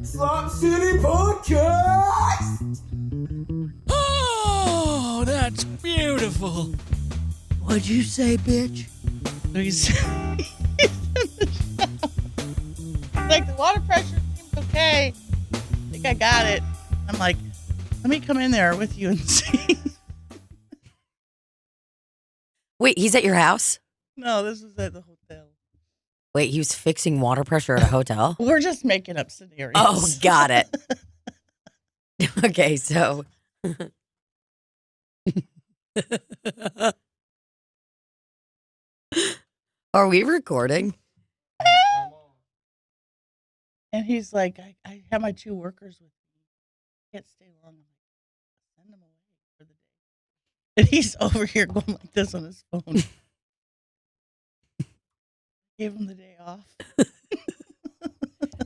Slop City Podcast! Oh, that's beautiful. What'd you say, bitch? He's like, the water pressure seems okay. I think I got it. I'm like, let me come in there with you and see. Wait, he's at your house? No, this was at the hotel. Wait, he was fixing water pressure at a hotel? We're just making up scenarios. Oh, got it. Okay, so. Are we recording? And he's like, I have my 2 workers with me. Can't stay long. I'm like, send them away for the day. And he's over here going like this on his phone. Gave him the day off.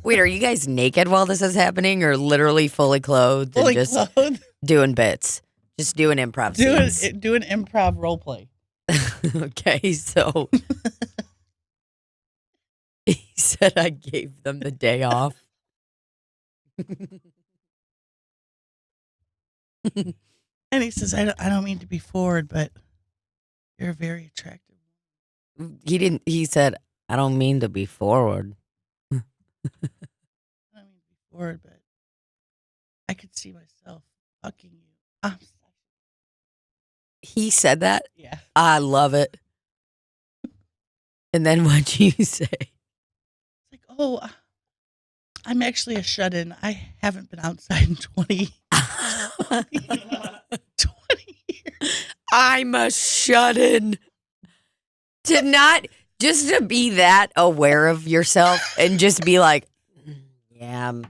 Wait, are you guys naked while this is happening or literally fully clothed and just doing bits? Just doing improv scenes? Doing improv role play. Okay, so he said I gave them the day off. And he says, I don't mean to be forward, but you're very attractive. He said, I don't mean to be forward. I don't mean to be forward, but I could see myself fucking you. I'm sorry. He said that? Yeah. I love it. And then what'd you say? It's like, oh, I'm actually a shut-in. I haven't been outside in 20 years. I'm a shut-in. Just to be that aware of yourself and just be like, yeah, I'm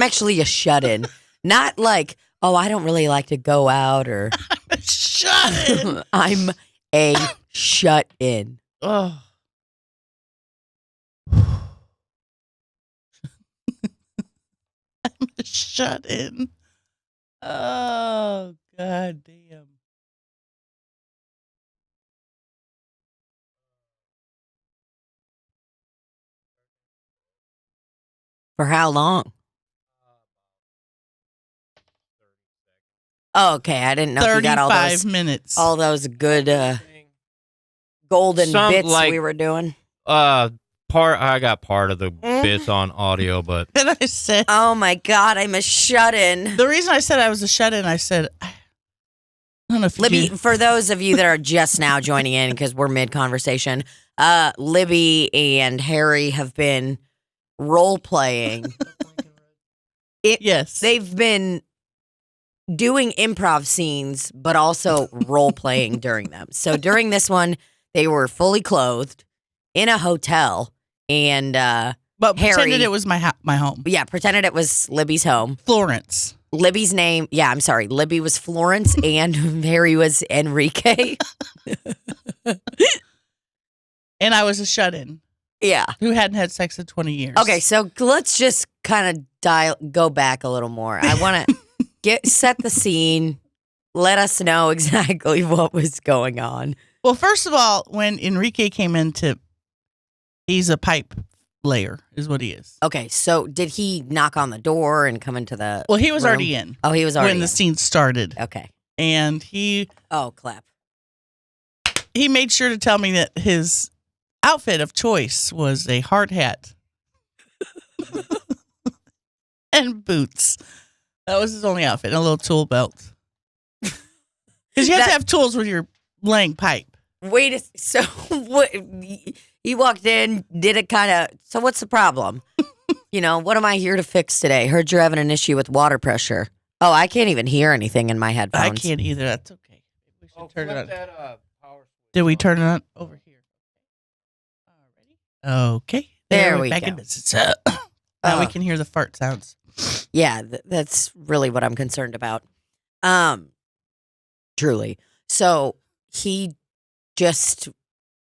actually a shut-in. Not like, oh, I don't really like to go out or. I'm a shut-in. I'm a shut-in. Oh. I'm a shut-in. Oh, God damn. For how long? Oh, okay, I didn't know if you got all 35 those minutes. all those good golden bits like, we were doing. I got part of the bits on audio, but And I said, Oh my God, I'm a shut-in. the reason I said I was a shut-in, I said, I don't know if you Libbie, do. for those of you that are just now joining in because we're mid-conversation, Libbie and Harry have been role-playing. Yes. They've been doing improv scenes, but also role-playing during them. So during this one, they were fully clothed in a hotel and but Harry, pretended it was my home. yeah, pretended it was Libby's home. Florence. Libby's name, yeah, I'm sorry. Libby was Florence and Harry was Enrique. And I was a shut-in Yeah. who hadn't had sex in 20 years. Okay, so let's just kind of go back a little more. I want to set the scene. Let us know exactly what was going on. Well, first of all, when Enrique came he's a pipe layer, is what he is. Okay, so did he knock on the door and come into the Well, he was room? already in Oh, he was already when the in. scene started. Okay. And he Oh, clap. made sure to tell me that his outfit of choice was a hard hat and boots. That was his only outfit, and a little tool belt. Because you have to have tools when you're laying pipe. Wait, so what? He walked in, did it kind of, so what's the problem? What am I here to fix today? Heard you're having an issue with water pressure. Oh, I can't even hear anything in my headphones. I can't either. That's okay. We should turn it on. power Did we turn it on over here? Alrighty. Okay. There we back go. in business. Now we can hear the fart sounds. Yeah, that's really what I'm concerned about. Truly. So he just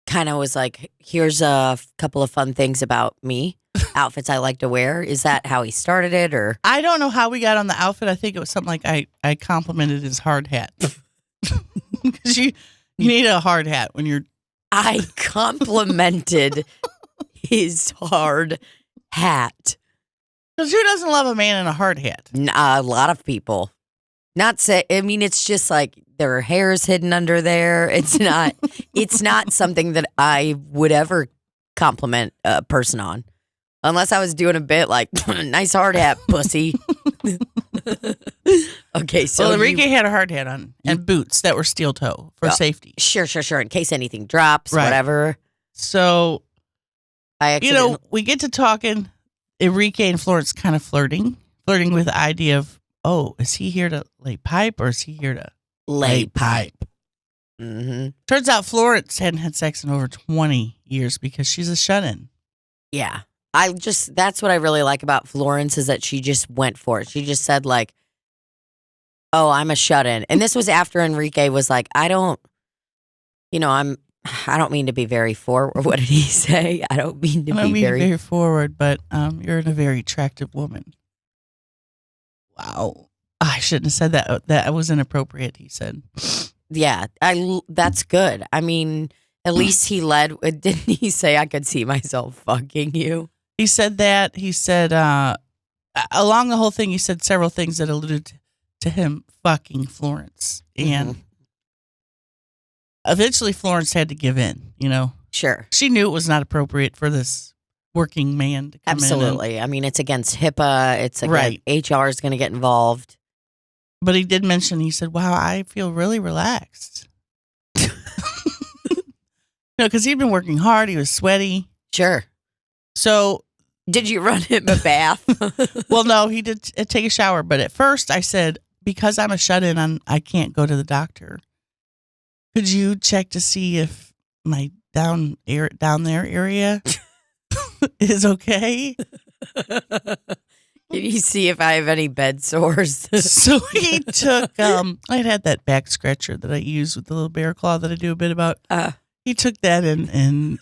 kind of was like, here's a couple of fun things about me, outfits I like to wear. Is that how he started it or? I don't know how we got on the outfit. I think it was something like I complimented his hard hat. Because you need a hard hat when you're. I complimented his hard hat. Because who doesn't love a man in a hard hat? A lot of people. Not say. I mean, it's just like their hair is hidden under there. It's not. It's not something that I would ever compliment a person on, unless I was doing a bit like nice hard hat, pussy. Okay, so well, Enrique had a hard hat on and boots that were steel toe for safety. Sure. In case anything drops, whatever. So, I we get to talking. Enrique and Florence kind of flirting with the idea of, oh, is he here to lay pipe or is he here to lay pipe? Mm-hmm. Turns out Florence hadn't had sex in over 20 years because she's a shut-in. Yeah. That's what I really like about Florence is that she just went for it. She just said like, oh, I'm a shut-in. And this was after Enrique was like, I don't mean to be very forward. What did he say? I don't mean to be very forward, but you're a very attractive woman. Wow. I shouldn't have said that. That was inappropriate, he said. Yeah, that's good. I mean, at least he led. Didn't he say, I could see myself fucking you? He said that. He said, along the whole thing, he said several things that alluded to him fucking Florence. And eventually Florence had to give in, Sure. She knew it was not appropriate for this working man to come Absolutely. I mean, it's against HIPAA. It's against HR is going to get involved. But he did mention, he said, wow, I feel really relaxed. Because he'd been working hard. He was sweaty. Sure. So. Did you run him a bath? Well, no, he did take a shower. But at first I said, because I'm a shut-in, I can't go to the doctor. Could you check to see if my down there area is okay? Can you see if I have any bed sores? So he took, I had that back scratcher that I use with the little bear claw that I do a bit about. He took that and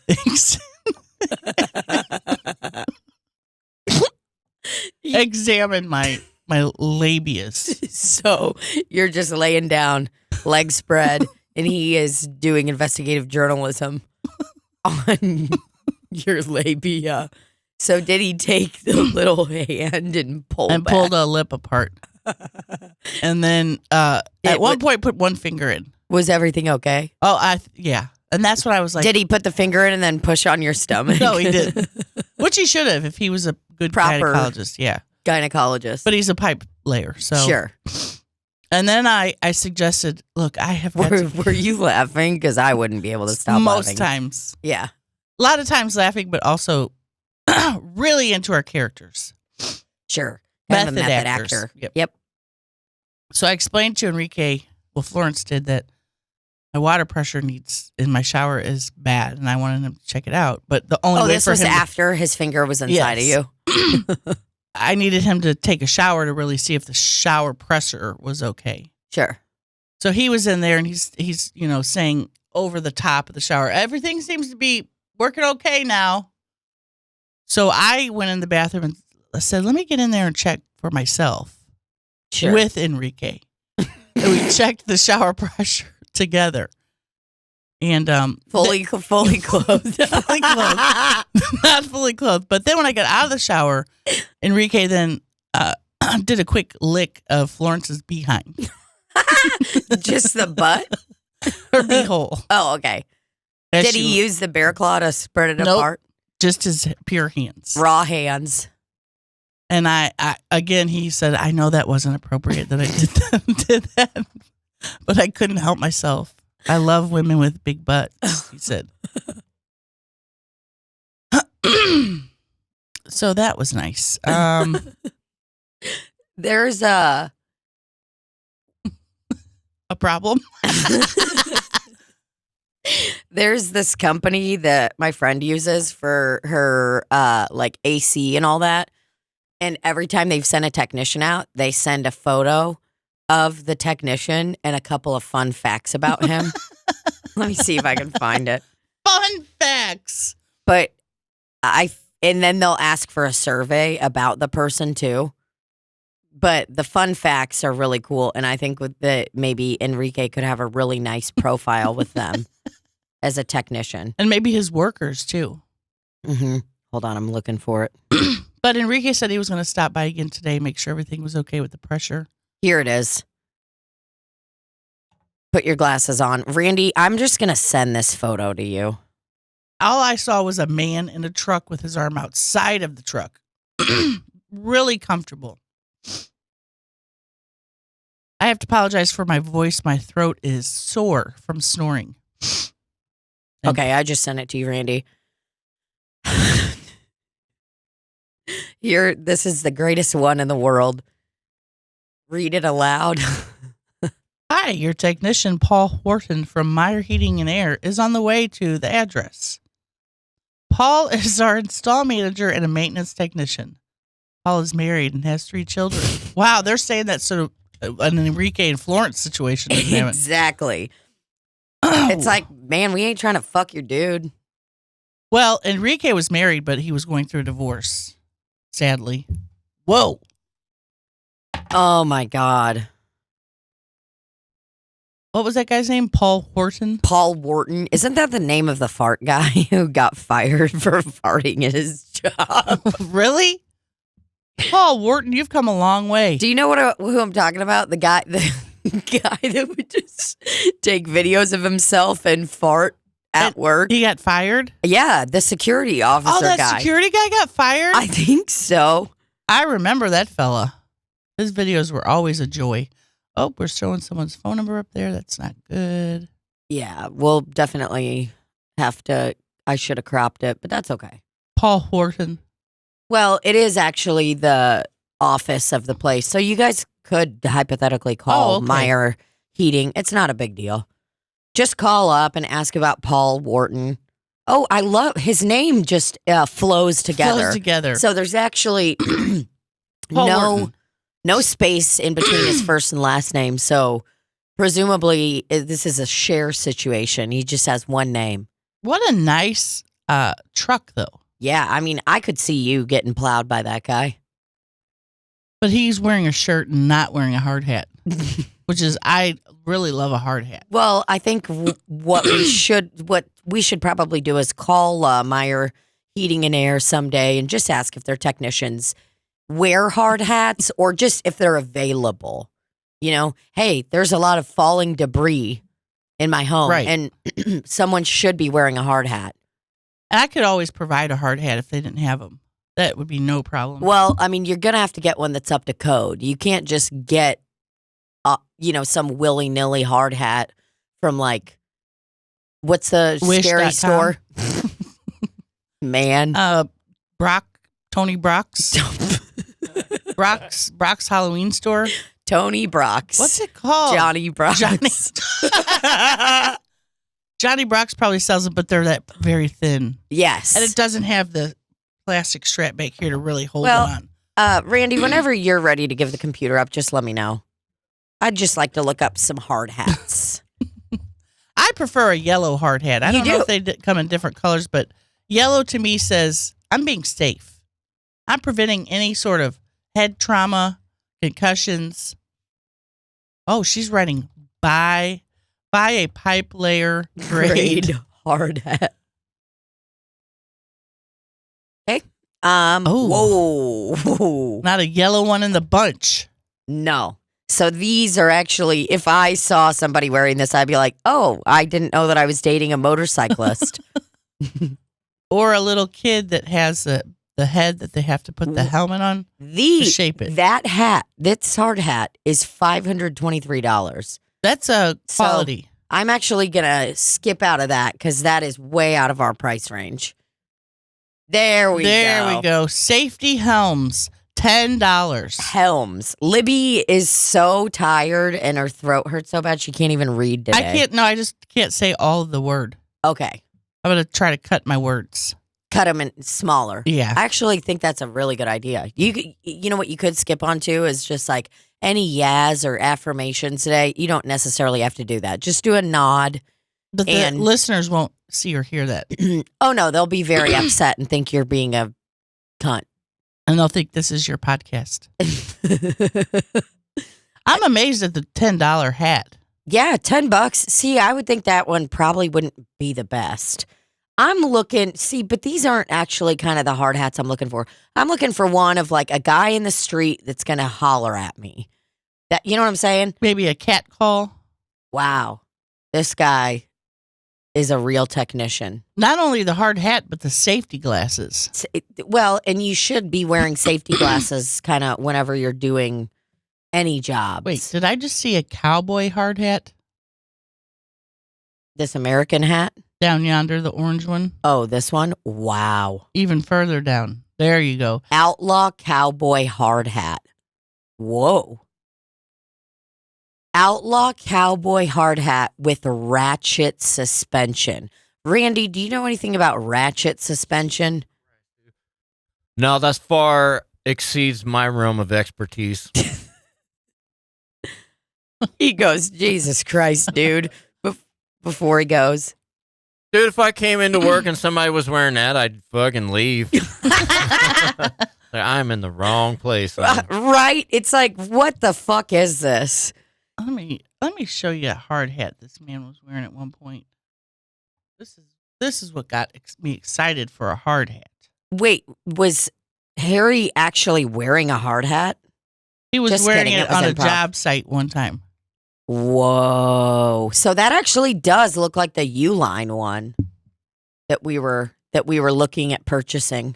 examined my labius. So you're just laying down, legs spread, and he is doing investigative journalism on your labia. So did he take the little hand and pulled a lip apart? And then at one point put one finger in. Was everything okay? Oh, yeah. And that's what I was like. Did he put the finger in and then push on your stomach? No, he didn't. Which he should have if he was a good gynecologist. Yeah. Gynecologist. But he's a pipe layer. So. Sure. And then I suggested, look, I have got Were you laughing? Because I wouldn't be able to stop most laughing. times. Yeah. A lot of times laughing, but also really into our characters. Sure. Method actor. Actor. Yep. So I explained to Enrique, well, Florence did, that my water pressure in my shower is bad, and I wanted him to check it out. But the only way this for was him after his finger was inside of you. I needed him to take a shower to really see if the shower pressure was okay. Sure. So he was in there, and he's saying over the top of the shower, everything seems to be working okay now. So I went in the bathroom and I said, let me get in there and check for myself. Sure. With Enrique. And we checked the shower pressure together. And fully clothed. Fully clothed. Not fully clothed. But then when I got out of the shower, Enrique then did a quick lick of Florence's behind. Just the butt? Her beehole. Oh, okay. Did he use the bear claw to spread it apart? Just his pure hands. Raw hands. And I again, he said, I know that wasn't appropriate that I did that, but I couldn't help myself. I love women with big butts, he said. So that was nice. There's a problem. There's this company that my friend uses for her like AC and all that. And every time they've sent a technician out, they send a photo of the technician and a couple of fun facts about him. Let me see if I can find it. Fun facts. But and then they'll ask for a survey about the person too. But the fun facts are really cool. And I think maybe Enrique could have a really nice profile with them as a technician. And maybe his workers too. Mm-hmm. Hold on, I'm looking for it. But Enrique said he was going to stop by again today, make sure everything was okay with the pressure. Here it is. Put your glasses on. Randy, I'm just going to send this photo to you. All I saw was a man in a truck with his arm outside of the truck. Really comfortable. I have to apologize for my voice. My throat is sore from snoring. Okay, I just sent it to you, Randy. Here, this is the greatest one in the world. Read it aloud. Hi, your technician, Paul Horton from Meyer Heating and Air, is on the way to the address. Paul is our install manager and a maintenance technician. Paul is married and has 3 children. Wow, they're saying that's sort of an Enrique and Florence situation. Exactly. It's like, man, we ain't trying to fuck your dude. Well, Enrique was married, but he was going through a divorce, sadly. Whoa. Oh, my God. What was that guy's name? Paul Horton? Paul Wharton. Isn't that the name of the fart guy who got fired for farting at his job? Really? Paul Wharton, you've come a long way. Do you know who I'm talking about? The guy that would just take videos of himself and fart at work. He got fired? Yeah, the security officer guy. Oh, that security guy got fired? I think so. I remember that fella. His videos were always a joy. Oh, we're showing someone's phone number up there. That's not good. Yeah, we'll definitely have to. I should have cropped it, but that's okay. Paul Horton. Well, it is actually the office of the place. So you guys could hypothetically call Meyer Heating. It's not a big deal. Just call up and ask about Paul Wharton. Oh, I love his name just flows together. So there's actually no space in between his first and last name. So presumably this is a share situation. He just has one name. What a nice truck, though. Yeah, I mean, I could see you getting plowed by that guy. But he's wearing a shirt and not wearing a hard hat, which is, I really love a hard hat. Well, I think what we should probably do is call Meyer Heating and Air someday and just ask if their technicians wear hard hats or just if they're available. You know, hey, there's a lot of falling debris in my home, right, and someone should be wearing a hard hat. I could always provide a hard hat if they didn't have them. That would be no problem. Well, I mean, you're going to have to get one that's up to code. You can't just get, some willy-nilly hard hat from, like, what's the scary store? Man. Tony Brock's. Brock's Halloween store. Tony Brock's. What's it called? Johnny Brock's. Johnny Brock's probably sells them, but they're that very thin. Yes. And it doesn't have the plastic strap back here to really hold it on. Randy, whenever you're ready to give the computer up, just let me know. I'd just like to look up some hard hats. I prefer a yellow hard hat. I don't know if they come in different colors, but yellow to me says I'm being safe. I'm preventing any sort of head trauma, concussions. Oh, she's writing buy a pipe layer grade hard hat. Okay. Whoa. Not a yellow one in the bunch. No. So these are actually, if I saw somebody wearing this, I'd be like, oh, I didn't know that I was dating a motorcyclist. Or a little kid that has the head that they have to put the helmet on to shape it. That hat, this hard hat, is $523. That's a quality. So I'm actually going to skip out of that because that is way out of our price range. There we go. Safety helms, $10. Helms. Libbie is so tired and her throat hurts so bad she can't even read today. I just can't say all of the word. Okay. I'm going to try to cut my words. Cut them in smaller. Yeah. I actually think that's a really good idea. You know what you could skip on to is just like any yas or affirmations today. You don't necessarily have to do that. Just do a nod. But the listeners won't see or hear that. Oh, no. They'll be very upset and think you're being a cunt. And they'll think this is your podcast. I'm amazed at the $10 hat. Yeah, $10. See, I would think that one probably wouldn't be the best. I'm looking, but these aren't actually kind of the hard hats I'm looking for. I'm looking for one of like a guy in the street that's going to holler at me. That, you know what I'm saying? Maybe a cat call. Wow. This guy is a real technician. Not only the hard hat, but the safety glasses. Well, and you should be wearing safety glasses kind of whenever you're doing any jobs. Wait, did I just see a cowboy hard hat This American hat? down yonder, the orange one? Oh, this one? Wow. Even further down. There you go. Outlaw cowboy hard hat. Whoa. Outlaw cowboy hard hat with ratchet suspension. Randy, do you know anything about ratchet suspension? No, that's far exceeds my realm of expertise. He goes, Jesus Christ, dude, before he goes. Dude, if I came into work and somebody was wearing that, I'd fucking leave. I'm in the wrong place. Right? It's like, what the fuck is this? Let me show you a hard hat this man was wearing at one point. This is what got me excited for a hard hat. Wait, was Harry actually wearing a hard hat? He was Just wearing kidding, it it was on a improv. job site one time. Whoa. So that actually does look like the Uline one that we were looking at purchasing.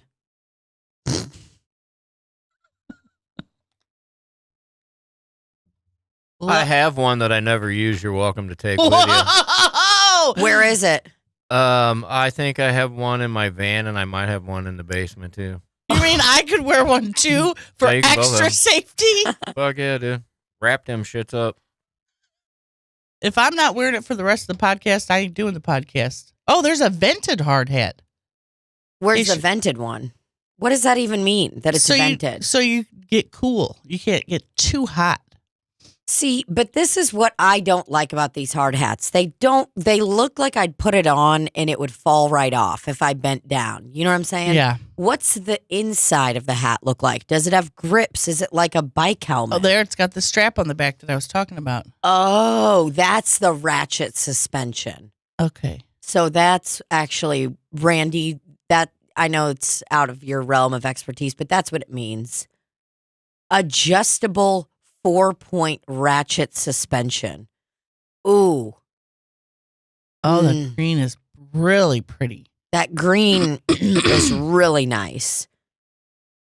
I have one that I never use. You're welcome to take with you. Whoa! Where is it? I think I have one in my van, and I might have one in the basement too. You mean I could wear one too for Yeah, you can both extra have 'em. safety? Fuck yeah, dude. Wrap them shits up. If I'm not wearing it for the rest of the podcast, I ain't doing the podcast. Oh, there's a vented hard hat. Where's It the should- vented one? What does that even mean? That it's vented? So you get cool. You can't get too hot. See, but this is what I don't like about these hard hats. They look like I'd put it on and it would fall right off if I bent down. You know what I'm saying? Yeah. What's the inside of the hat look like? Does it have grips? Is it like a bike helmet? Oh, there it's got the strap on the back that I was talking about. Oh, that's the ratchet suspension. Okay. So that's actually, Randy, that I know it's out of your realm of expertise, but that's what it means. Adjustable 4-point ratchet suspension. Ooh. Oh, the green is really pretty. That green is really nice.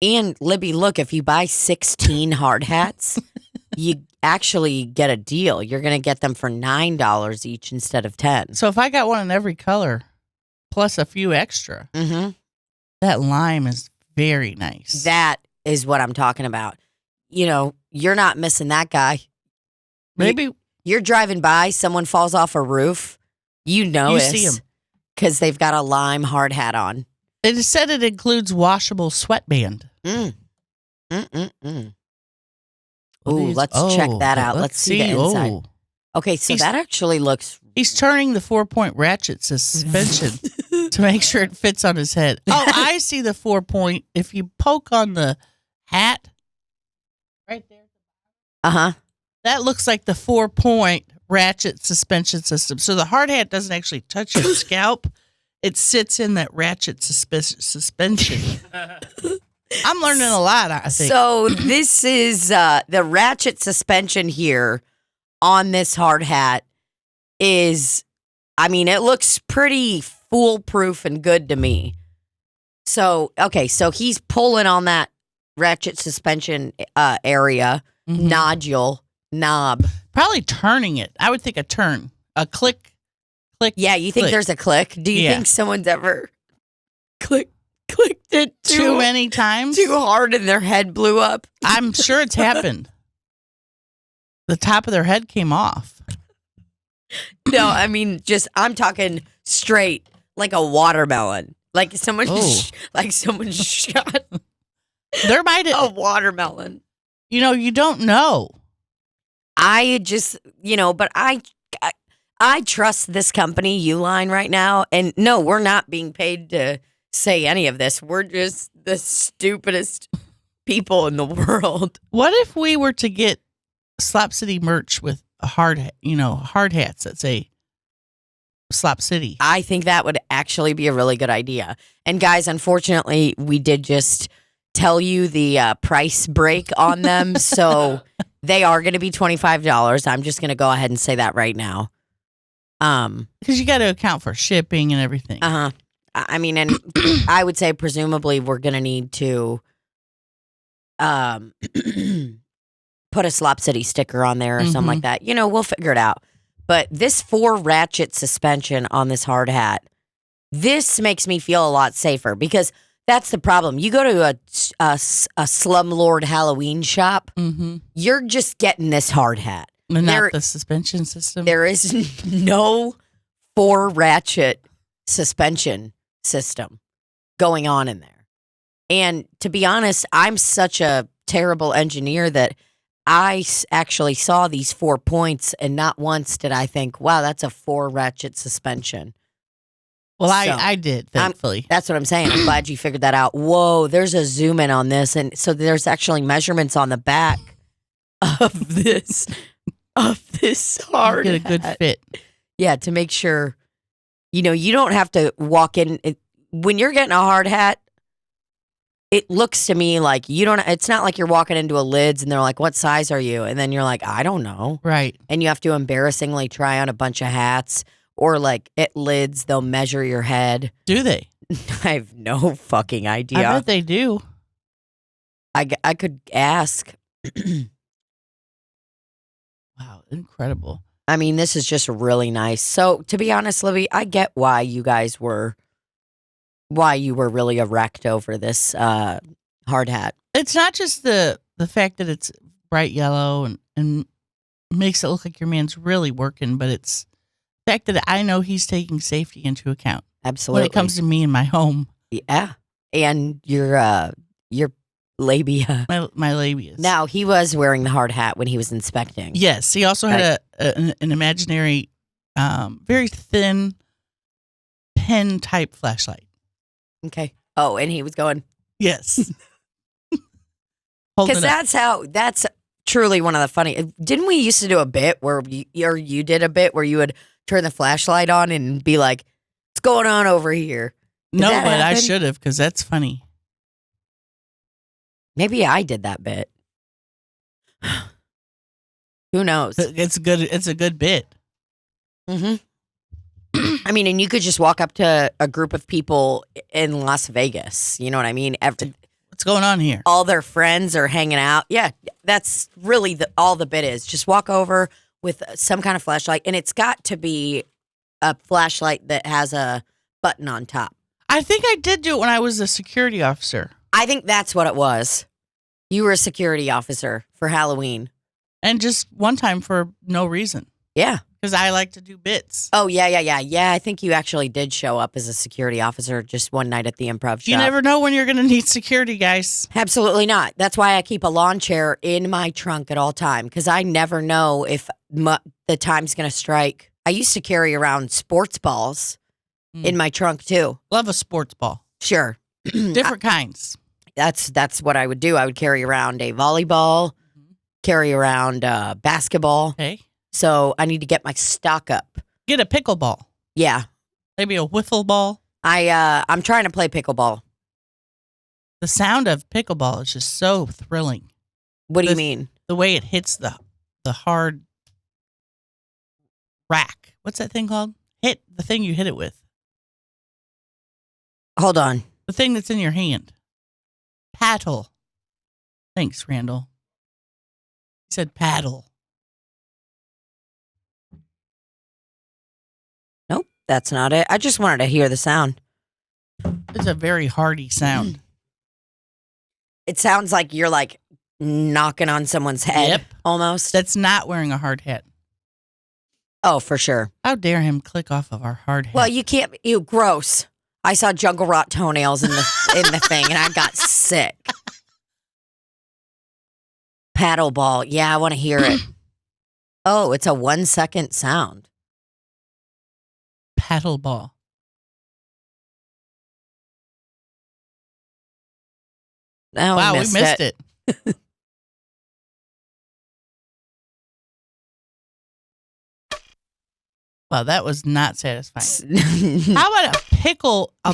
And Libbie, look, if you buy 16 hard hats, you actually get a deal. You're going to get them for $9 each instead of 10. So if I got one in every color, plus a few extra, Mm-hmm. that lime is very nice. That is what I'm talking about. You know, you're not missing that guy. Maybe You're driving by, someone falls off a roof, you notice. see 'em. Because they've got a lime hard hat on. it is said it includes washable sweatband. Mm. Mm-mm-mm. Well, Ooh, let's check that out. Let's see the inside. Oh, Okay, so He's- that actually looks... he's turning the 4-point ratchet suspension to make sure it fits on his head. Oh, I see the 4-point. If you poke on the hat, right there, Uh-huh. that looks like the 4-point ratchet suspension system. So the hard hat doesn't actually touch your scalp. It sits in that ratchet suspension. I'm learning a lot, I think. So this is the ratchet suspension here on this hard hat is, I mean, it looks pretty foolproof and good to me. So, okay, so he's pulling on that ratchet suspension area, Mhm. knob. Probably turning it. I would think a turn, a click. Yeah, you think Click. there's a click? Do you Yeah. think someone's ever clicked it Too many times. too hard and their head blew up? I'm sure it's happened. The top of their head came off. No, I mean, I'm talking straight, like a watermelon. Like someone, Oh. someone shot There might a have, watermelon. you don't know. I just, but I trust this company, Uline, right now. And no, we're not being paid to say any of this. We're just the stupidest people in the world. What if we were to get Slop City merch with a hard hats that say Slop City. I think that would actually be a really good idea. And guys, unfortunately, we did just tell you the price break on them. So they are going to be $25. I'm just going to go ahead and say that right now. Because you got to account for shipping and everything. Uh-huh. I mean, and I would say presumably we're going to need to put a Slop City sticker on there or something like that. You know, we'll figure it out. But this 4-ratchet suspension on this hard hat, this makes me feel a lot safer because that's the problem. You go to a slumlord Halloween shop, you're just getting this hard hat. And not the suspension system? There is no 4-ratchet suspension system going on in there. And to be honest, I'm such a terrible engineer that I actually saw these 4 points and not once did I think, wow, that's a 4-ratchet suspension. Well, I did, thankfully. That's what I'm saying. I'm glad you figured that out. Whoa, there's a zoom in on this. And so there's actually measurements on the back of this hard get a good fit. Yeah, to make sure, you know, you don't have to walk in. When you're getting a hard hat, it looks to me like it's not like you're walking into a Lids and they're like, what size are you? And then you're like, I don't know. Right. And you have to embarrassingly try on a bunch of hats. Or like at Lids, they'll measure your head. Do they? I have no fucking idea. I bet they do. I could ask. Wow, incredible. I mean, this is just really nice. So to be honest, Libbie, I get why you were really erect over this hard hat. It's not just the fact that it's bright yellow and makes it look like your man's really working, but it's the fact that I know he's taking safety into account. Absolutely. When it comes to me and my home. Yeah. And your labia. My labias. Now, he was wearing the hard hat when he was inspecting. Yes. He also had an imaginary, very thin pen type flashlight. Okay. Oh, and he was going. Yes. Because that's truly one of the funny. Didn't we used to do a bit where you did a bit where you would turn the flashlight on and be like, what's going on over here? No, but happen? I should have because that's funny. Maybe I did that bit. Who knows? It's good. It's a good bit. I mean, and you could just walk up to a group of people in Las Vegas. You know what I mean? What's going on here? All their friends are hanging out. Yeah, that's really all the bit is. Just walk over with some kind of flashlight, and it's got to be a flashlight that has a button on top. I think I did do it when I was a security officer. I think that's what it was. You were a security officer for Halloween. And just one time for no reason. Yeah. Because I like to do bits. Oh, yeah. Yeah, I think you actually did show up as a security officer just one night at the Improv shop. You never know when you're going to need security, guys. Absolutely not. That's why I keep a lawn chair in my trunk at all time, because I never know if the time's going to strike. I used to carry around sports balls in my trunk, too. Love a sports ball. Sure. Different kinds. That's what I would do. I would carry around a volleyball, carry around basketball. Okay. So I need to get my stock up. Get a pickleball. Yeah. Maybe a wiffle ball. I'm trying to play pickleball. The sound of pickleball is just so thrilling. What do you mean? The way it hits the hard rack. What's that thing called? Hit the thing you hit it with. Hold on. The thing that's in your hand. Paddle. Thanks, Randall. He said paddle. Nope, that's not it. I just wanted to hear the sound. It's a very hearty sound. It sounds like you're like knocking on someone's head. Yep. Almost. That's not wearing a hard hat. Oh, for sure. How dare him click off of our hard hat? Well, you can't. You gross. I saw jungle rot toenails in the thing, and I got sick. Paddle ball. Yeah, I want to hear it. Oh, it's a 1 second sound. Paddle ball. Oh, wow, we missed it. Well, that was not satisfying. How about a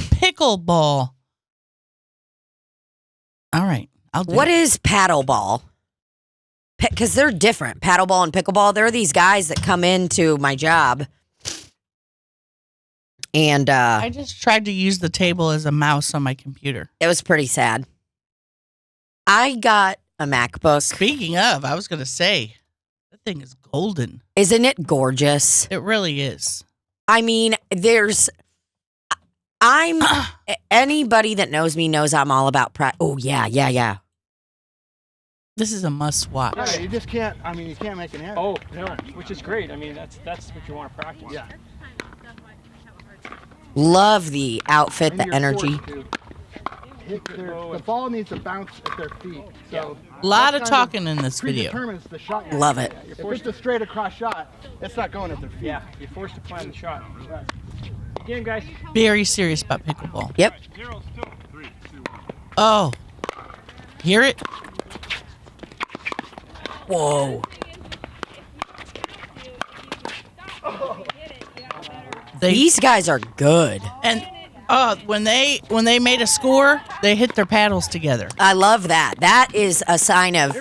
pickleball? All right, I'll do What it. is paddleball? Because they're different. Paddleball and pickleball. There are these guys that come into my job. And I just tried to use the table as a mouse on my computer. it was pretty sad. I got a MacBook. Speaking of, I was going to say, that thing is golden. Isn't it gorgeous? It really is. I mean, anybody that knows me knows I'm all about oh, yeah. This is a must watch. Yeah, you just can't. I mean, you can't make an error. Oh no, which is great. I mean, that's what you want to practice. Yeah. Love the outfit, And the you're energy. forced to hit the ball needs to bounce at their feet. So A lot that of kind talking in this video. predetermines the shot. you're Love gonna it. get. If it's a straight across shot, it's not going at their feet. Yeah, you're forced to plan the shot. Game, guys. Very serious about pickleball. Yep. Oh, hear it? Whoa. These guys are good. And when they made a score, they hit their paddles together. I love that. That is a sign of,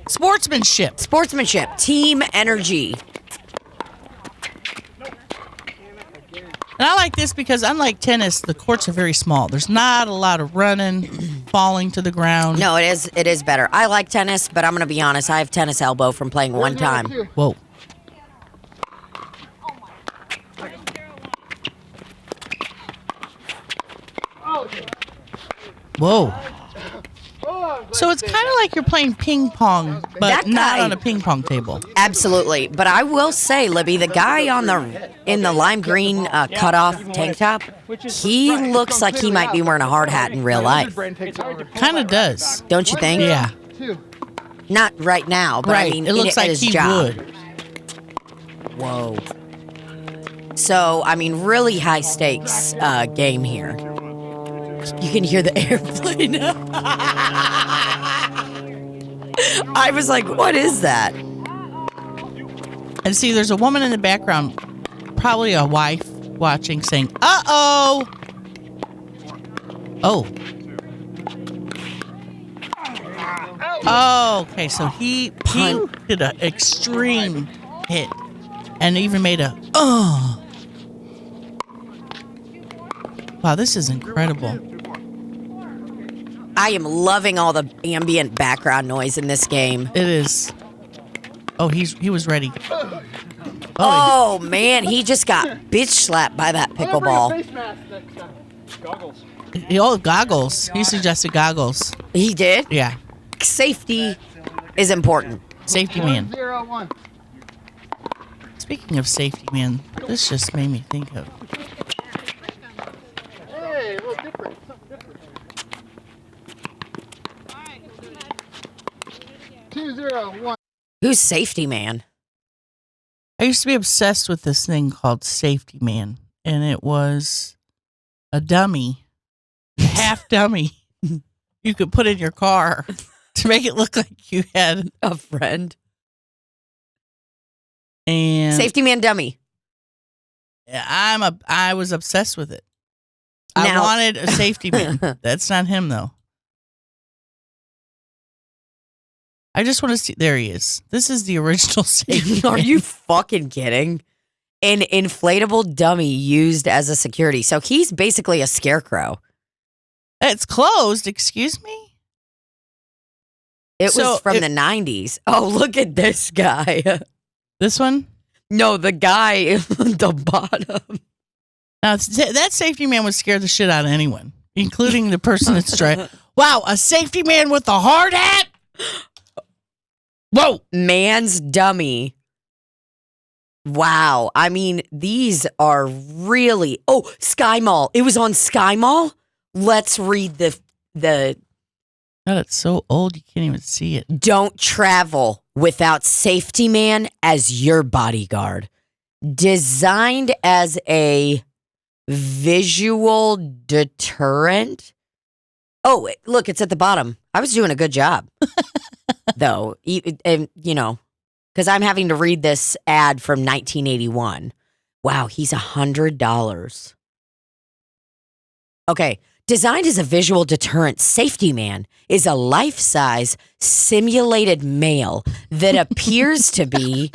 Sportsmanship. sportsmanship, team energy. And I like this because unlike tennis, the courts are very small. There's not a lot of running, falling to the ground. No, it is better. I like tennis, but I'm going to be honest. I have tennis elbow from playing one time. Whoa. Whoa. So it's kind of like you're playing ping pong, but That not guy- on a ping pong table. Absolutely. But I will say, Libbie, the guy in the lime green cutoff tank top, he looks like he might be wearing a hard hat in real life. Kind of does. Don't you think? Yeah. Not right now, but Right. I mean, It looks at like his he job. would. Whoa. So, I mean, really high stakes game here. You can hear the airplane. I was like, what is that? And see, there's a woman in the background, probably a wife, watching, saying, "Uh-oh." Oh. Oh, okay. So he did an extreme hit and even made a, oh. Wow, this is incredible. I am loving all the ambient background noise in this game. It is. Oh, he was ready. Oh, man, he just got bitch slapped by that pickleball. Goggles. Oh, goggles. He suggested goggles. He did? Yeah. Safety is important. Safety man. 0-1. Speaking of safety man, this just made me think of. Hey, a little different. Something different. 2-0-1. Who's safety man? I used to be obsessed with this thing called Safety Man, and it was a dummy, half dummy, you could put in your car to make it look like you had A friend. and Safety man dummy. I was obsessed with it. I Now- wanted a safety man. That's not him though. I just want to see. There he is. This is the original safety. Are man. you fucking kidding? An inflatable dummy used as a security. So he's basically a scarecrow. It's closed. Excuse me. It So was from the 90s. Oh, look at this guy. This one. No, the guy at the bottom. Now that safety man would scare the shit out of anyone, including the person that's driving. Wow, a safety man with a hard hat. Whoa. Man's dummy. Wow. I mean, these are really. Oh, Sky Mall. It was on Sky Mall. Let's read the God, it's so old you can't even see it. don't travel without safety man as your bodyguard. Designed as a visual deterrent. Oh, look, it's at the bottom. I was doing a good job, though. And, you know, because I'm having to read this ad from 1981. Wow, he's $100. Okay. Designed as a visual deterrent, Safety Man is a life-size simulated male that appears to be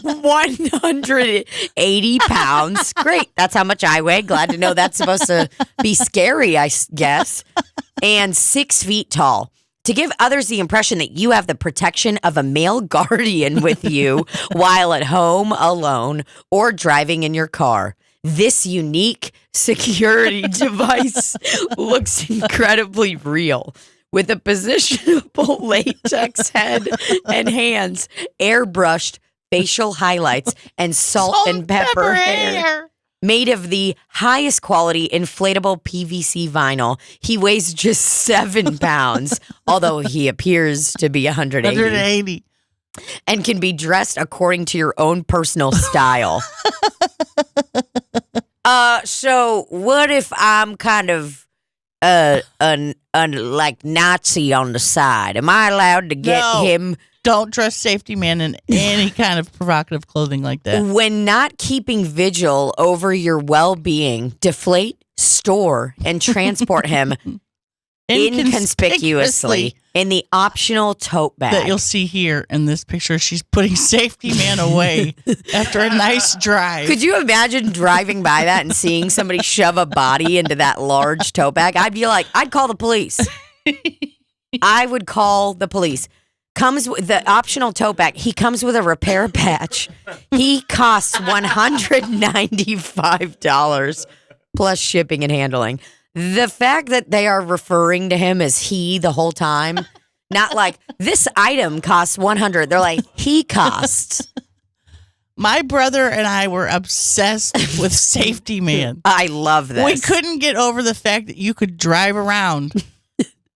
180 pounds. Great. That's how much I weigh. Glad to know that's supposed to be scary, I guess. And 6 feet tall. To give others the impression that you have the protection of a male guardian with you while at home, alone, or driving in your car. This unique security device looks incredibly real. With a positionable latex head and hands, airbrushed facial highlights, and salt and pepper hair. Made of the highest quality inflatable PVC vinyl. He weighs just 7 pounds, although he appears to be 180. 180. And can be dressed according to your own personal style. So what if I'm kind of like Nazi on the side? Am I allowed to get him? Don't dress Safety Man in any kind of provocative clothing like that. When not keeping vigil over your well-being, deflate, store, and transport him inconspicuously in the optional tote bag. That you'll see here in this picture. She's putting Safety Man away after a nice drive. Could you imagine driving by that and seeing somebody shove a body into that large tote bag? I'd be like, I'd call the police. I would call the police. Comes with the optional tote bag. He comes with a repair patch. He costs $195 plus shipping and handling. The fact that they are referring to him as he the whole time, not like this item costs $100. They're like, he costs. My brother and I were obsessed with Safety Man. I love this. We couldn't get over the fact that you could drive around.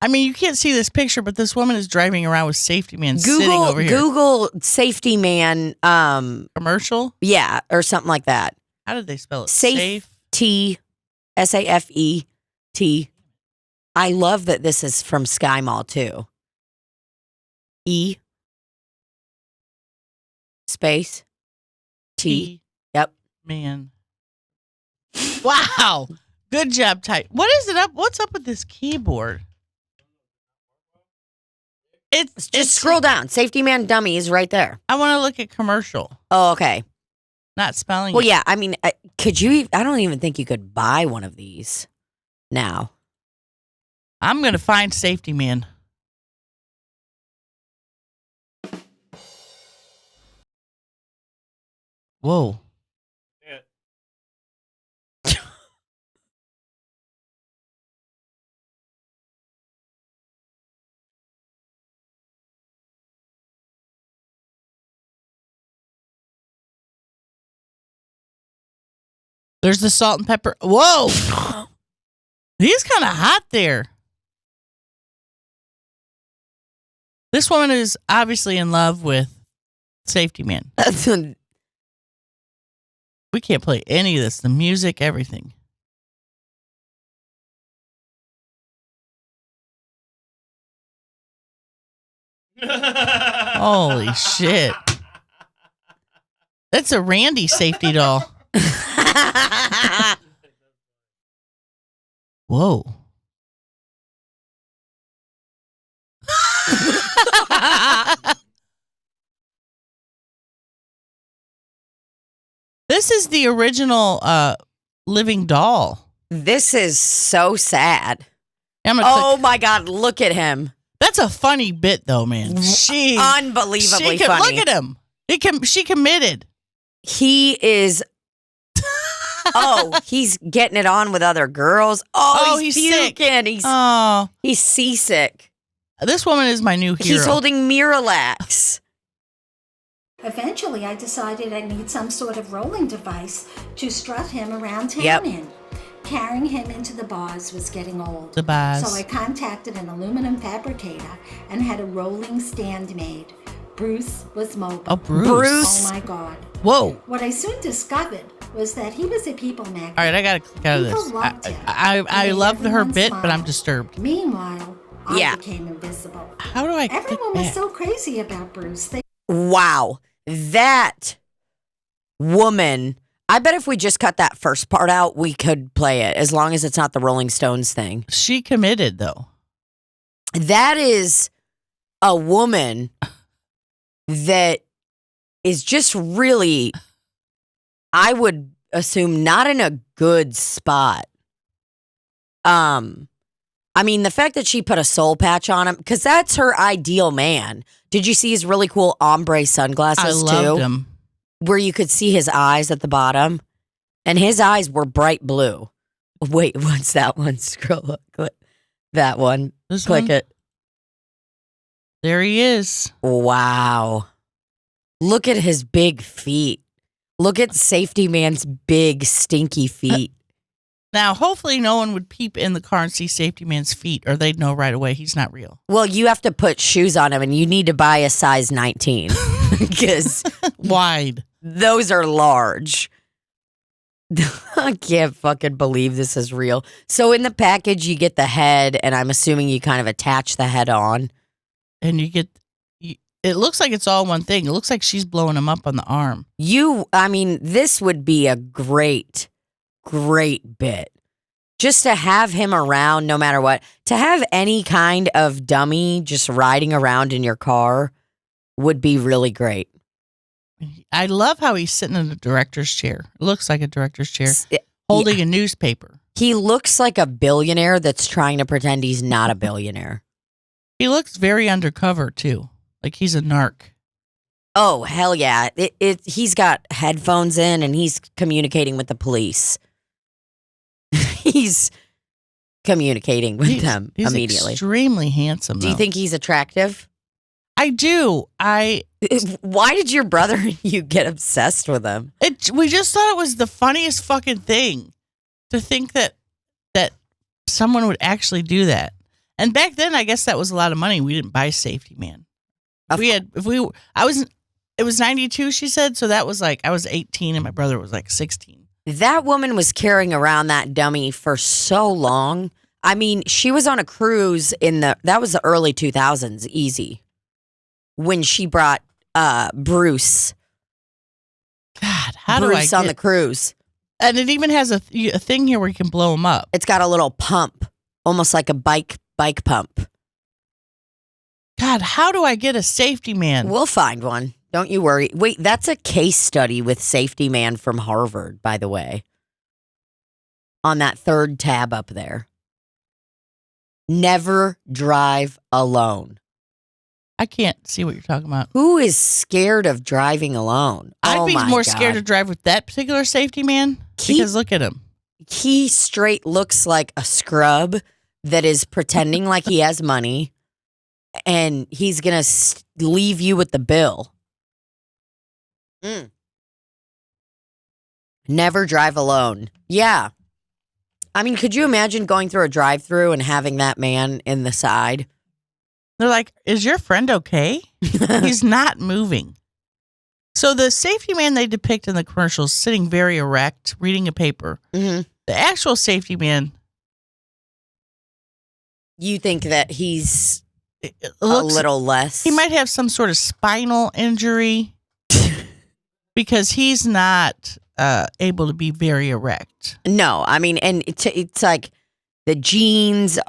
I mean, you can't see this picture, but this woman is driving around with Safety Man sitting over here. Google Safety Man commercial? Yeah, or something like that. How did they spell it? Safety, SAFET. I love that this is from Sky Mall too. Space T. Yep. Man. Wow. Good job, type. What is it up? What's up with this keyboard? Just scroll down. Safety Man dummy is right there. I want to look at commercial. Oh, okay. Not spelling. Well, yeah. I mean, could you? I don't even think you could buy one of these now. I'm gonna find Safety Man. Whoa. There's the salt and pepper. Whoa. He's kind of hot there. This woman is obviously in love with Safety Man. We can't play any of this. The music, everything. Holy shit. That's a Randy safety doll. Whoa. This is the original living doll. This is so sad. Oh my God, look at him. That's a funny bit though, man. Unbelievably funny. Look at him. She committed. He is. He's getting it on with other girls. He's puking. Sick. He's seasick. This woman is my new hero. He's holding Miralax. Eventually, I decided I need some sort of rolling device to strut him around town in. Carrying him into the bars was getting old. The bars. So I contacted an aluminum fabricator and had a rolling stand made. Bruce was mobile. Oh, Bruce. Oh, my God. Whoa. What I soon discovered was that he was a people magnet. All right, I got to click out of this. Loved him. I love her bit, but I'm disturbed. Meanwhile, I became invisible. How do I click Everyone back? was so crazy about Bruce. Wow. That woman, I bet if we just cut that first part out, we could play it, as long as it's not the Rolling Stones thing. She committed, though. That is a woman that is just really, I would assume, not in a good spot. I mean, the fact that she put a soul patch on him, because that's her ideal man. Did you see his really cool ombre sunglasses, I loved too? him. Where you could see his eyes at the bottom. And his eyes were bright blue. Wait, what's that one? Scroll up. Click that one. This Click one? it. There he is. Wow. Look at his big feet. Look at Safety Man's big, stinky feet. Now, hopefully no one would peep in the car and see Safety Man's feet, or they'd know right away he's not real. Well, you have to put shoes on him, and you need to buy a size 19 because Wide. those are large. I can't fucking believe this is real. So in the package, you get the head, and I'm assuming you kind of attach the head on. And you get, it looks like it's all one thing. It looks like she's blowing him up on the arm. I mean, this would be a great bit. Just to have him around no matter what. To have any kind of dummy just riding around in your car would be really great. I love how he's sitting in a director's chair. It looks like a director's chair, holding a newspaper. He looks like a billionaire that's trying to pretend he's not a billionaire. He looks very undercover, too. Like he's a narc. Oh, hell yeah. He's got headphones in and he's communicating with the police. He's communicating with them He's immediately. Extremely handsome, Do you though. think he's attractive? I do. Why did your brother and you get obsessed with him? We just thought it was the funniest fucking thing to think that someone would actually do that. And back then, I guess that was a lot of money. We didn't buy Safety Man. It was 92, she said. So that was like, I was 18 and my brother was like 16. That woman was carrying around that dummy for so long. I mean, she was on a cruise that was the early 2000s, easy. When she brought Bruce. God, how Bruce do I on the cruise. And it even has a thing here where you can blow him up. It's got a little pump, almost like a bike pump. God, how do I get a Safety Man? We'll find one. Don't you worry. Wait, that's a case study with Safety Man from Harvard, by the way. On that third tab up there. Never drive alone. I can't see what you're talking about. Who is scared of driving alone? I'd be more God. scared to drive with that particular Safety Man because look at him. He straight looks like a scrub that is pretending like he has money, and he's going to leave you with the bill. Never drive alone. Yeah. I mean, could you imagine going through a drive-through and having that man in the side? They're like, is your friend okay? He's not moving. So the Safety Man they depict in the commercials sitting very erect, reading a paper. Mm-hmm. The actual Safety Man. You think that he's Looks, a little less? He might have some sort of spinal injury because he's not able to be very erect. No, I mean, and it's like the jeans.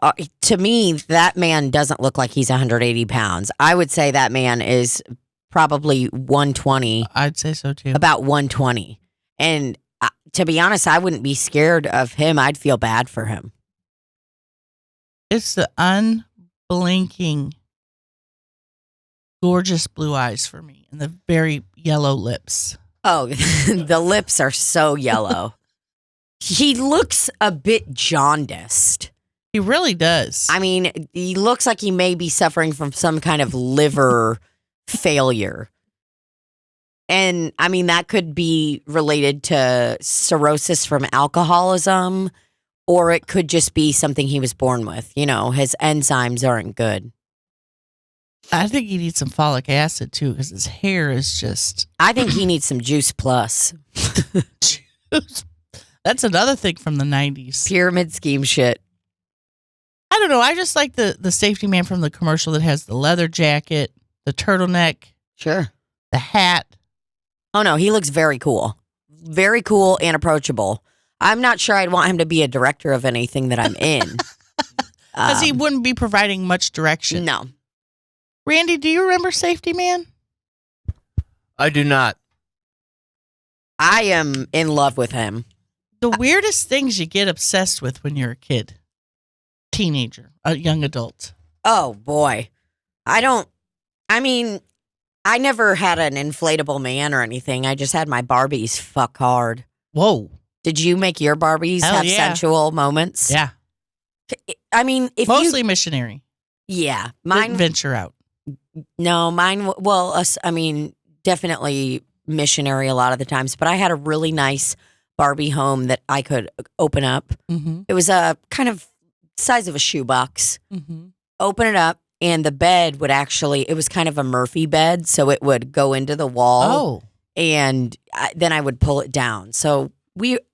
To me, that man doesn't look like he's 180 pounds. I would say that man is probably 120. I'd say so too. About 120. And to be honest, I wouldn't be scared of him. I'd feel bad for him. It's the unblinking, gorgeous blue eyes for me and the very yellow lips. Oh, the lips are so yellow. He looks a bit jaundiced. He really does. I mean, he looks like he may be suffering from some kind of liver failure. And I mean, that could be related to cirrhosis from alcoholism, or it could just be something he was born with. You know, his enzymes aren't good. I think he needs some folic acid too because his hair is just. I think he needs some Juice Plus. That's another thing from the 90s. Pyramid scheme shit. I don't know. I just like the Safety Man from the commercial that has the leather jacket, the turtleneck. Sure. The hat. Oh no, he looks very cool. Very cool and approachable. I'm not sure I'd want him to be a director of anything that I'm in. Because he wouldn't be providing much direction. No. Randy, do you remember Safety Man? I do not. I am in love with him. The weirdest things you get obsessed with when you're a kid, teenager, a young adult. Oh boy. I never had an inflatable man or anything. I just had my Barbies fuck hard. Whoa. Did you make your Barbies Hell have yeah. sensual moments? Yeah. I mean, if Mostly missionary. yeah, Didn't mine, venture out. no, mine, well, definitely missionary a lot of the times, but I had a really nice Barbie home that I could open up. Mm-hmm. It was a kind of size of a shoebox. Mm-hmm. Open it up, and the bed would it was kind of a Murphy bed, so it would go into the wall. Oh. And then I would pull it down. So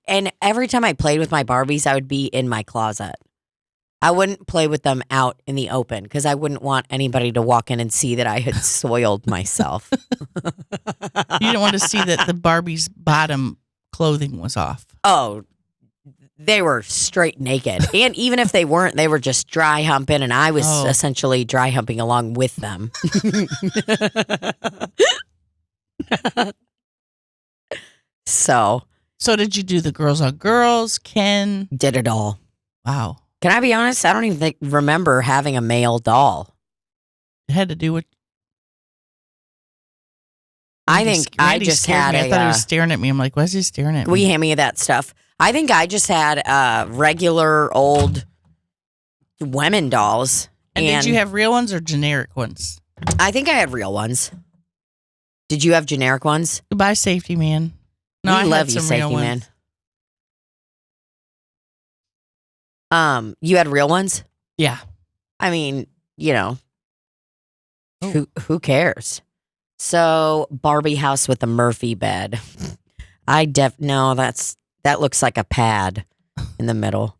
and every time I played with my Barbies, I would be in my closet. I wouldn't play with them out in the open because I wouldn't want anybody to walk in and see that I had soiled myself. You didn't want to see that the Barbie's bottom clothing was off. Oh, they were straight naked. And even if they weren't, they were just dry humping, and I was essentially dry humping along with them. So did you do the girls on girls? Ken? did it all. Wow. Can I be honest? I don't even remember having a male doll. It had to do with. I think I Randy just scared had me. I thought he was staring at me. I'm like, why is he staring at me? we hand me that stuff. I think I just had regular old women dolls. And did you have real ones or generic ones? I think I had real ones. Did you have generic ones? Goodbye, Safety Man. No, We I love had you, some real Safety ones. Man. You had real ones? Yeah. I mean, Oh. who cares? So Barbie house with a Murphy bed. That looks like a pad in the middle.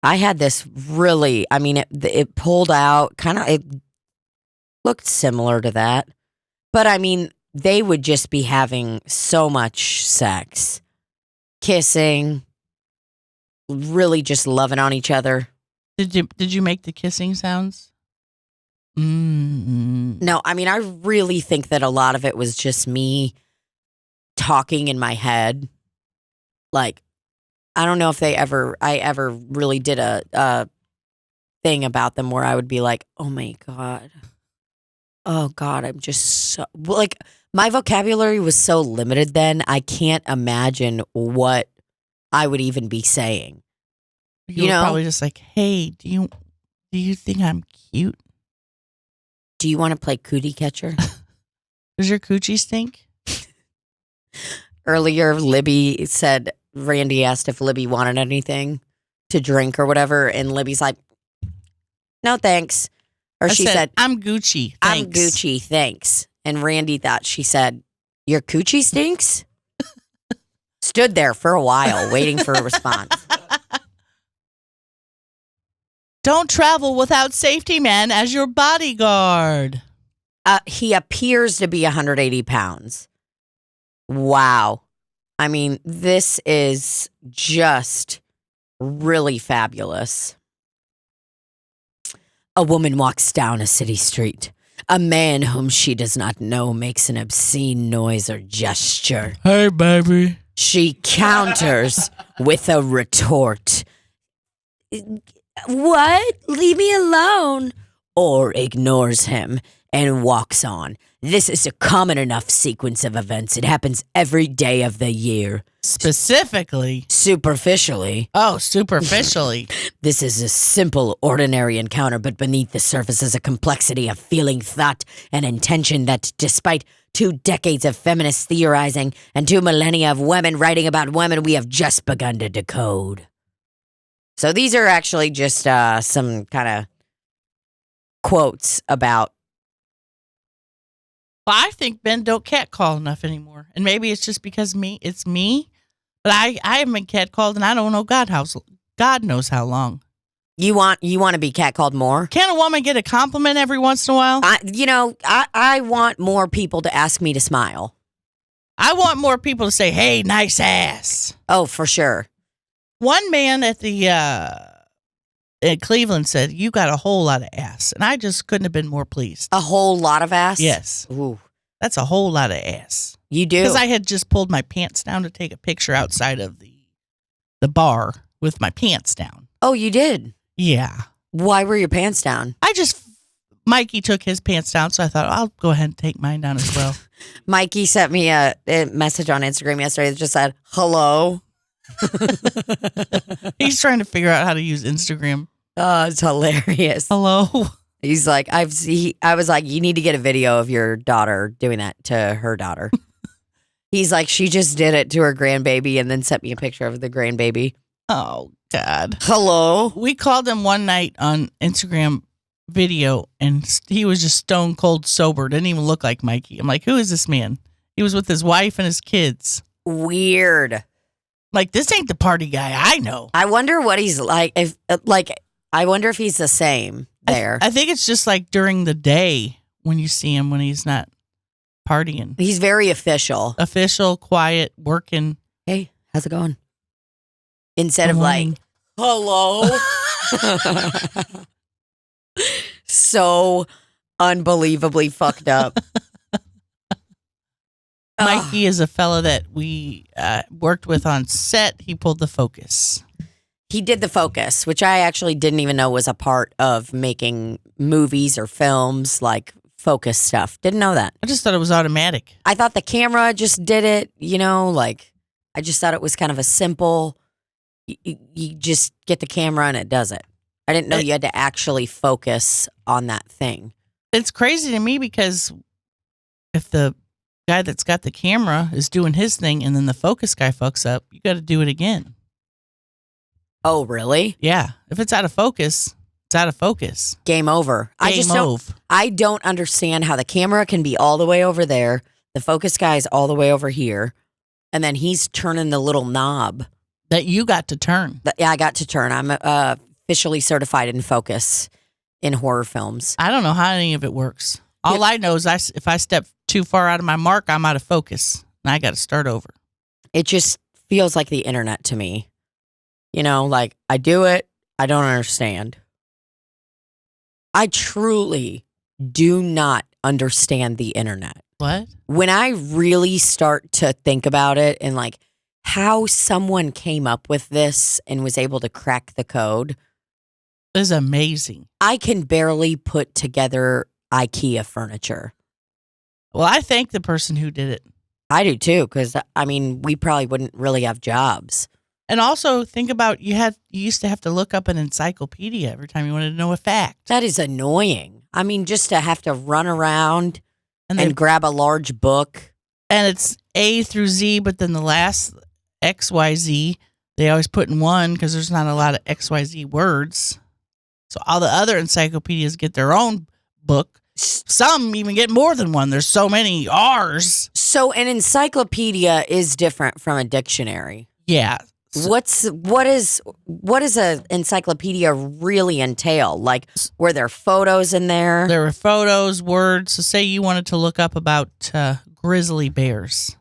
I had this really, I mean, it pulled out, it looked similar to that. But I mean, they would just be having so much sex, kissing, really just loving on each other. Did you make the kissing sounds? Mm-hmm. No, I mean, I really think that a lot of it was just me talking in my head. Like, I don't know if I ever really did a thing about them where I would be like, oh my God, I'm just so, like, my vocabulary was so limited then, I can't imagine what I would even be saying. You were probably just like, hey, do you think I'm cute? Do you want to play cootie catcher? Does your coochie stink? Earlier, Libbie said, Randy asked if Libbie wanted anything to drink or whatever, and Libbie's like, no, thanks. Or she said, I'm Gucci. Thanks. I'm Gucci, thanks. And Randy thought she said, your coochie stinks? Stood there for a while waiting for a response. Don't travel without Safety Man as your bodyguard. He appears to be 180 pounds. Wow. I mean, this is just really fabulous. A woman walks down a city street. A man whom she does not know makes an obscene noise or gesture. Hey, baby. She counters with a retort. What? Leave me alone. Or ignores him and walks on. This is a common enough sequence of events. It happens every day of the year. Specifically. Superficially. Oh, superficially. This is a simple, ordinary encounter, but beneath the surface is a complexity of feeling, thought, and intention that, despite 2 decades of feminist theorizing and 2 millennia of women writing about women, we have just begun to decode. So these are actually just some kind of quotes about. Well, I think men don't catcall enough anymore. And maybe it's just because it's me. But I haven't been catcalled and I don't know God knows how long. You want to be catcalled more? Can a woman get a compliment every once in a while? I want more people to ask me to smile. I want more people to say, "Hey, nice ass." Oh, for sure. One man at the in Cleveland said, "You got a whole lot of ass," and I just couldn't have been more pleased. A whole lot of ass? Yes, Ooh, that's a whole lot of ass. you do. Because I had just pulled my pants down to take a picture outside of the bar with my pants down. Oh, you did? Yeah. Why were your pants down? Mikey took his pants down, so I thought I'll go ahead and take mine down as well. Mikey sent me a message on Instagram yesterday that just said, hello. He's trying to figure out how to use Instagram. Oh, it's hilarious. Hello. He's like, I was like, you need to get a video of your daughter doing that to her daughter. He's like, she just did it to her grandbaby and then sent me a picture of the grandbaby. Oh, God. Hello. We called him one night on Instagram video, and he was just stone cold sober. Didn't even look like Mikey. I'm like, who is this man? He was with his wife and his kids. Weird. Like, this ain't the party guy I know. I wonder what he's like. I wonder if he's the same there. I think it's just like during the day when you see him when he's not partying. He's very official. Official, quiet, working. Hey, how's it going? Instead Good of morning. like, hello. So unbelievably fucked up. Mikey is a fella that we worked with on set. He pulled the focus. He did the focus, which I actually didn't even know was a part of making movies or films, like focus stuff. Didn't know that. I just thought it was automatic. I thought the camera just did it, like I just thought it was kind of a simple, you just get the camera and it does it. I didn't know you had to actually focus on that thing. It's crazy to me because if the guy that's got the camera is doing his thing and then the focus guy fucks up, you got to do it again. Oh, really? Yeah. If it's out of focus, it's out of focus. Game over. Game I don't understand how the camera can be all the way over there. The focus guy is all the way over here. And then he's turning the little knob. That you got to turn. Yeah, I got to turn. I'm officially certified in focus in horror films. I don't know how any of it works. All I know is if I step too far out of my mark, I'm out of focus. And I got to start over. It just feels like the internet to me. Like I do it. I don't understand. I truly do not understand the internet. What? When I really start to think about it and like how someone came up with this and was able to crack the code is amazing. I can barely put together IKEA furniture. Well, I thank the person who did it. I do too, because we probably wouldn't really have jobs. And also think about you used to have to look up an encyclopedia every time you wanted to know a fact. That is annoying. Just to have to run around and grab a large book. And it's A through Z, but then the last XYZ, they always put in one because there's not a lot of XYZ words. So all the other encyclopedias get their own book. Some even get more than one. There's so many R's. So an encyclopedia is different from a dictionary. Yeah. What does an encyclopedia really entail? Like, were there photos in there? There were photos, words. So say you wanted to look up about grizzly bears.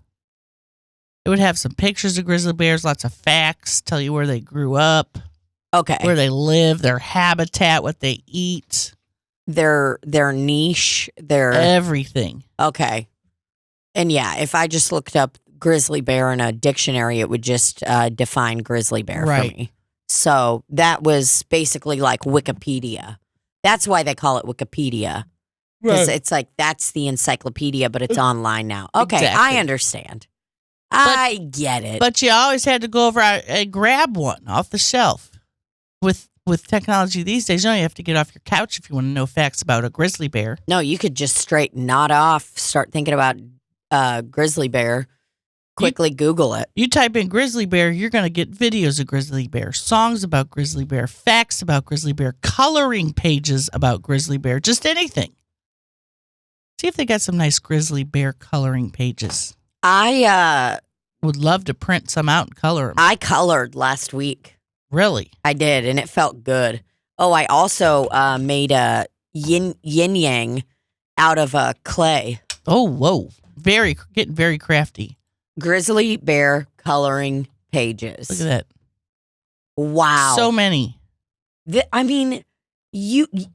It would have some pictures of grizzly bears, lots of facts, tell you where they grew up. Okay. Where they live, their habitat, what they eat. Their niche, their everything. Okay. And yeah, if I just looked up grizzly bear in a dictionary, it would just define grizzly bear for me. So that was basically like Wikipedia. That's why they call it Wikipedia. Because it's like, that's the encyclopedia, but it's online now. Okay, exactly. I understand. I get it. But you always had to go over and grab one off the shelf. With technology these days, you don't have to get off your couch if you want to know facts about a grizzly bear. No, you could just straight nod off, start thinking about grizzly bear, quickly Google it. You type in grizzly bear, you're going to get videos of grizzly bear, songs about grizzly bear, facts about grizzly bear, coloring pages about grizzly bear, just anything. See if they got some nice grizzly bear coloring pages. I would love to print some out and color them. I colored last week. Really? I did, and it felt good. Oh, I also made a yin yang out of clay. Oh, whoa. Getting very crafty. Grizzly bear coloring pages. Look at that. Wow. So many. I mean,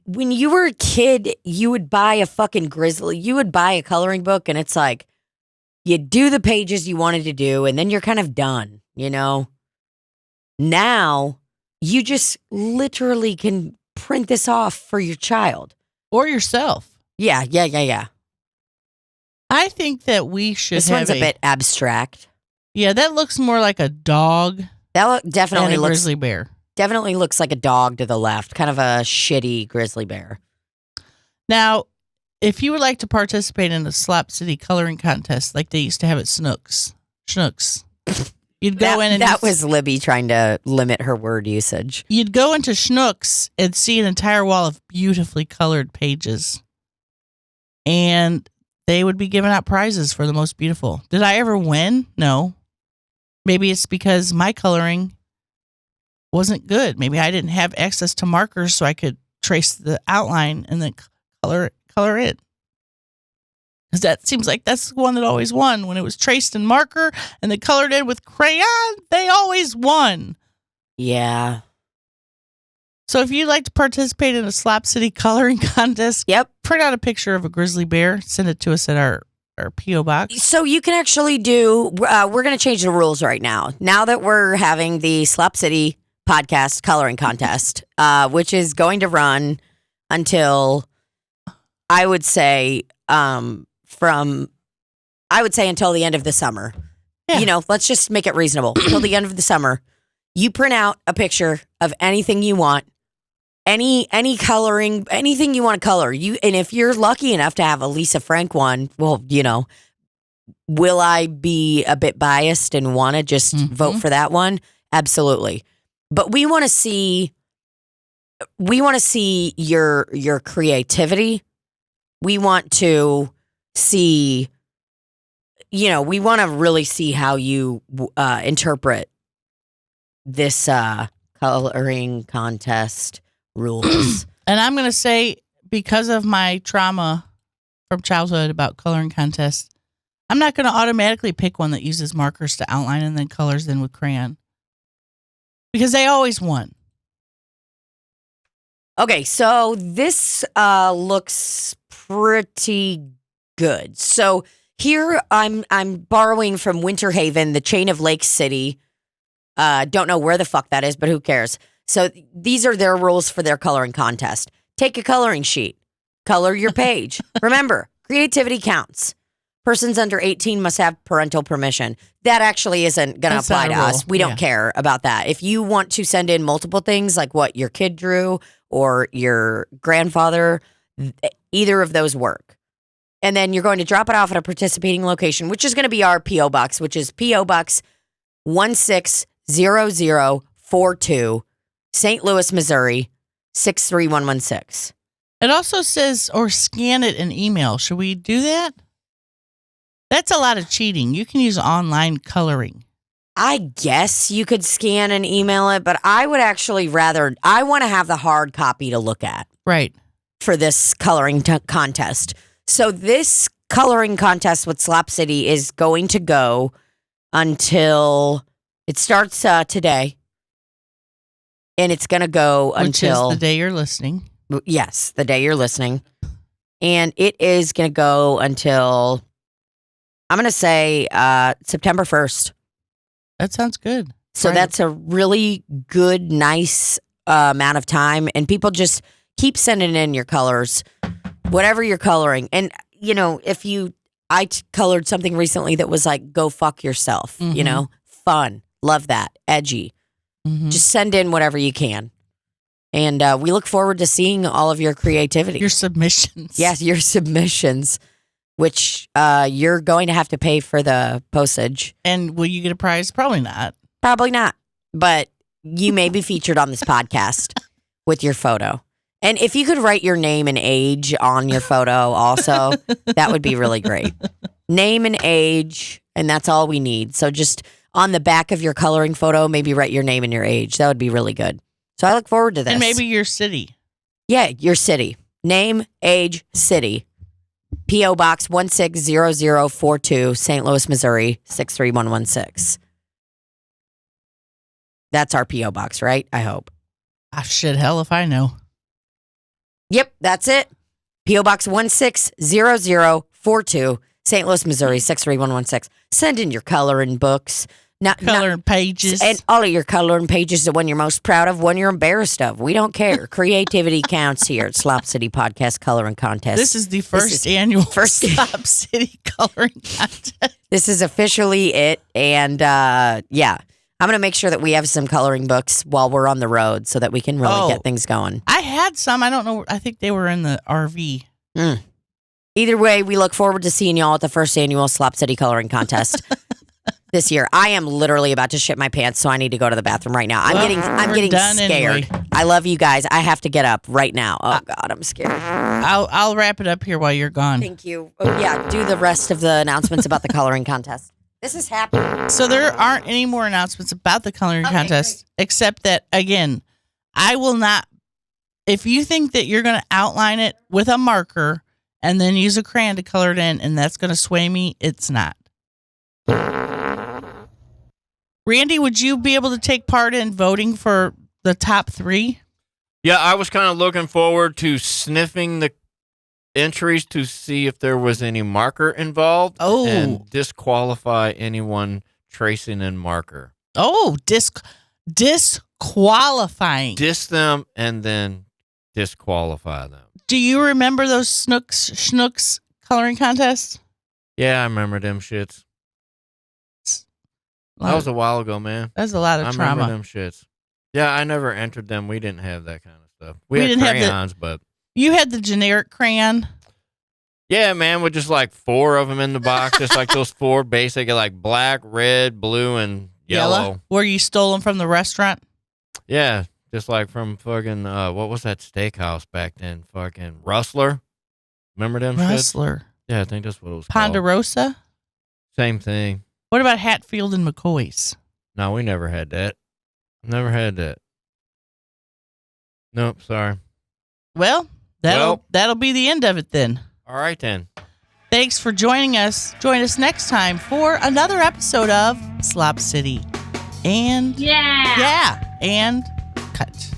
when you were a kid, you would buy a fucking you would buy a coloring book, and it's like, you do the pages you wanted to do, and then you're kind of done, you know? Now, you just literally can print this off for your child. Or yourself. Yeah. I think that we should This have one's a bit abstract. Yeah, that looks more like a dog Definitely than a looks grizzly bear. definitely looks like a dog to the left, kind of a shitty grizzly bear. Now, if you would like to participate in the Slop City coloring contest like they used to have at Schnucks, you'd go in and that was Libbie trying to limit her word usage. You'd go into Schnucks and see an entire wall of beautifully colored pages. And they would be giving out prizes for the most beautiful. Did I ever win? No. Maybe it's because my coloring wasn't good. Maybe I didn't have access to markers so I could trace the outline and then color it. Because that seems like that's the one that always won. When it was traced in marker and they colored it with crayon, they always won. Yeah. So if you'd like to participate in a Slop City coloring contest, print out a picture of a grizzly bear, send it to us at our P.O. box. So you can actually do, we're going to change the rules right now. Now that we're having the Slop City podcast coloring contest, which is going to run until, I would say, until the end of the summer. Yeah. You know, let's just make it reasonable. Until the end of the summer, you print out a picture of anything you want. Any coloring, anything you want to color. And if you're lucky enough to have a Lisa Frank one, well, you know, will I be a bit biased and want to just vote for that one? Absolutely. But we want to see your creativity. We want to see, you know, we want to really see how you interpret this coloring contest rules. And I'm going to say, because of my trauma from childhood about coloring contests, I'm not going to automatically pick one that uses markers to outline and then colors in with crayon. Because they always won. Okay, so this looks pretty good. So here I'm borrowing from Winter Haven, the chain of Lake City. Don't know where the fuck that is, but who cares? So these are their rules for their coloring contest. Take a coloring sheet. Color your page. Remember, creativity counts. Persons under 18 must have parental permission. That actually isn't going to apply to us. We don't care about that. If you want to send in multiple things, like what your kid drew or your grandfather, either of those work. And then you're going to drop it off at a participating location, which is going to be our P.O. Box, which is P.O. Box 160042, St. Louis, Missouri, 63116. It also says, or scan it in email. Should we do that? That's a lot of cheating. You can use online coloring. I guess you could scan and email it, but I would actually I want to have the hard copy to look at. Right. For this coloring contest. So this coloring contest with Slop City is going to go until it starts today. And it's going to go until... Which is the day you're listening. Yes, the day you're listening. And it is going to go until, I'm going to say, September 1st. That sounds good. So that's a really good, nice amount of time. And people just keep sending in your colors, whatever you're coloring. And, you know, I colored something recently that was like, go fuck yourself, you know, fun. Love that. Edgy. Just send in whatever you can. And we look forward to seeing all of your creativity. Your submissions. Yes, your submissions, which you're going to have to pay for the postage. And will you get a prize? Probably not. Probably not. But you may be featured on this podcast with your photo. And if you could write your name and age on your photo also, that would be really great. Name and age, and that's all we need. So just on the back of your coloring photo, maybe write your name and your age. That would be really good. So I look forward to this. And maybe your city. Yeah, your city. Name, age, city. P.O. Box 160042, St. Louis, Missouri, 63116. That's our P.O. Box, right? I hope. Ah, shit, hell if I know. Yep, that's it. P.O. Box 160042, St. Louis, Missouri, 63116. Send in your coloring books. Coloring pages. And all of your coloring pages, the one you're most proud of, one you're embarrassed of. We don't care. Creativity counts here at Slop City Podcast Coloring Contest. This is the first annual Slop City Coloring Contest. This is officially it. And yeah, I'm going to make sure that we have some coloring books while we're on the road so that we can really get things going. I had some. I don't know. I think they were in the RV. Either way, we look forward to seeing y'all at the first annual Slop City Coloring Contest. This year, I am literally about to shit my pants, so I need to go to the bathroom right now. I'm getting scared. Anyway. I love you guys. I have to get up right now. Oh God, I'm scared. I'll wrap it up here while you're gone. Thank you. Oh, yeah, do the rest of the announcements about the coloring contest. This is happening. So there aren't any more announcements about the coloring contest, except that again, I will not. If you think that you're going to outline it with a marker and then use a crayon to color it in, and that's going to sway me, it's not. Randy, would you be able to take part in voting for the top 3? Yeah, I was kind of looking forward to sniffing the entries to see if there was any marker involved. And disqualify anyone tracing in marker. Disqualifying. Diss them and then disqualify them. Do you remember those Schnooks coloring contests? Yeah, I remember them shits. That was a while ago, man. That's a lot of trauma. I remember them shits. Yeah, I never entered them. We didn't have that kind of stuff. We didn't had crayons, but... You had the generic crayon? Yeah, man, with just like 4 of them in the box. Just like those 4 basic, like black, red, blue, and yellow. Where you stole them from the restaurant? Yeah, just like from fucking, what was that steakhouse back then? Fucking Rustler? Remember them Rustler? Shits? Yeah, I think that's what it was Ponderosa? called. Same thing. What about Hatfield and McCoy's? No, we never had that. Never had that. Nope, sorry. Well, that'll be the end of it then. All right then. Thanks for joining us. Join us next time for another episode of Slop City. And and cut.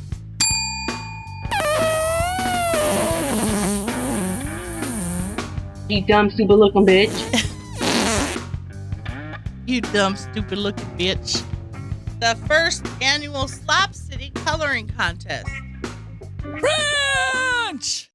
You dumb, stupid looking bitch. You dumb, stupid looking bitch. The first annual Slop City Coloring Contest. Ranch!